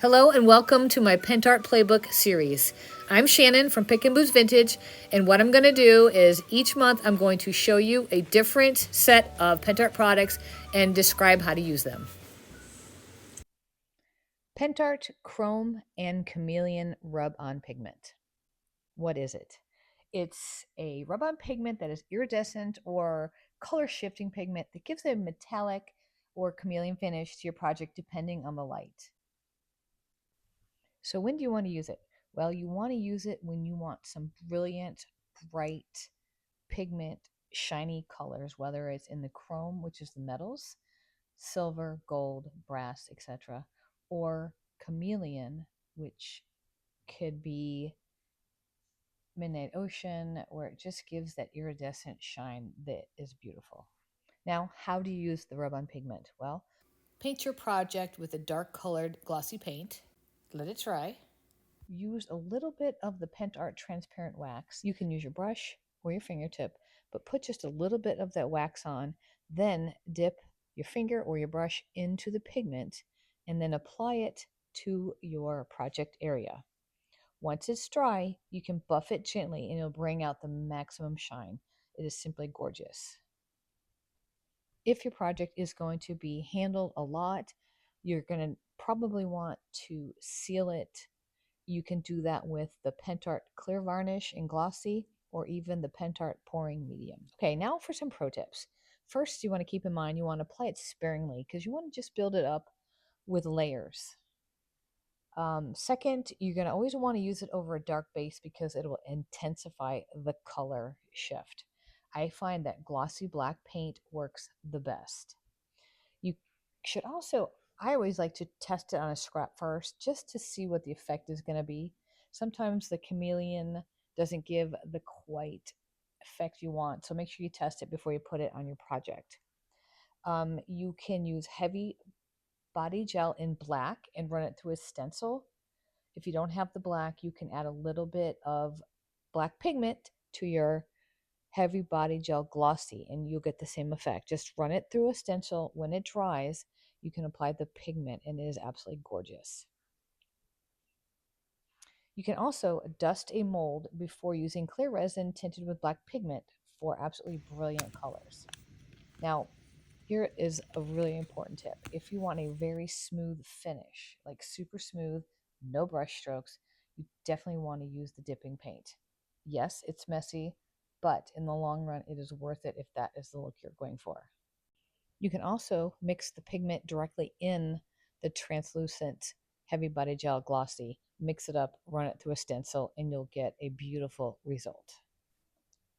Hello and welcome to my Pentart Playbook series. I'm Shannon from Pick and Booze Vintage, and what I'm going to do is each month I'm going to show you a different set of Pentart products and describe how to use them. Pentart Chrome and Chameleon Rub-on Pigment. What is it? It's a rub-on pigment that is iridescent or color shifting pigment that gives a metallic or chameleon finish to your project depending on the light. So when do you want to use it? Well, you want to use it when you want some brilliant, bright pigment, shiny colors, whether it's in the chrome, which is the metals, silver, gold, brass, etc., or chameleon, which could be midnight ocean, where it just gives that iridescent shine that is beautiful. Now, how do you use the rub-on pigment? Well, paint your project with a dark colored glossy paint. Let it dry. Use a little bit of the Pentart transparent wax. You can use your brush or your fingertip, but put just a little bit of that wax on, then dip your finger or your brush into the pigment and then apply it to your project area. Once it's dry, you can buff it gently and it'll bring out the maximum shine. It is simply gorgeous. If your project is going to be handled a lot, you're going to probably want to seal it. You can do that with the Pentart Clear Varnish in Glossy or even the Pentart Pouring Medium. Okay, now for some pro tips. First, you want to keep in mind you want to apply it sparingly because you want to just build it up with layers. Second, you're going to always want to use it over a dark base because it will intensify the color shift. I find that glossy black paint works the best. You should also, I always like to test it on a scrap first just to see what the effect is going to be. Sometimes the chameleon doesn't give the quite effect you want, so make sure you test it before you put it on your project. You can use heavy body gel in black and run it through a stencil. If you don't have the black, you can add a little bit of black pigment to your heavy body gel glossy and you'll get the same effect. Just run it through a stencil. When it dries, you can apply the pigment and it is absolutely gorgeous. You can also dust a mold before using clear resin tinted with black pigment for absolutely brilliant colors. Now, here is a really important tip. If you want a very smooth finish, like super smooth, no brush strokes, you definitely want to use the dipping paint. Yes, it's messy, but in the long run, it is worth it if that is the look you're going for. You can also mix the pigment directly in the translucent heavy body gel glossy, mix it up, run it through a stencil, and you'll get a beautiful result.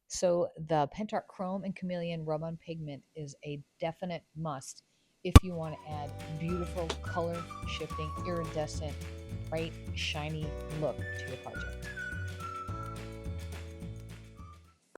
So the Pentart Chrome and Chameleon Rub-on Pigment is a definite must if you want to add beautiful color shifting, iridescent, bright, shiny look to your project.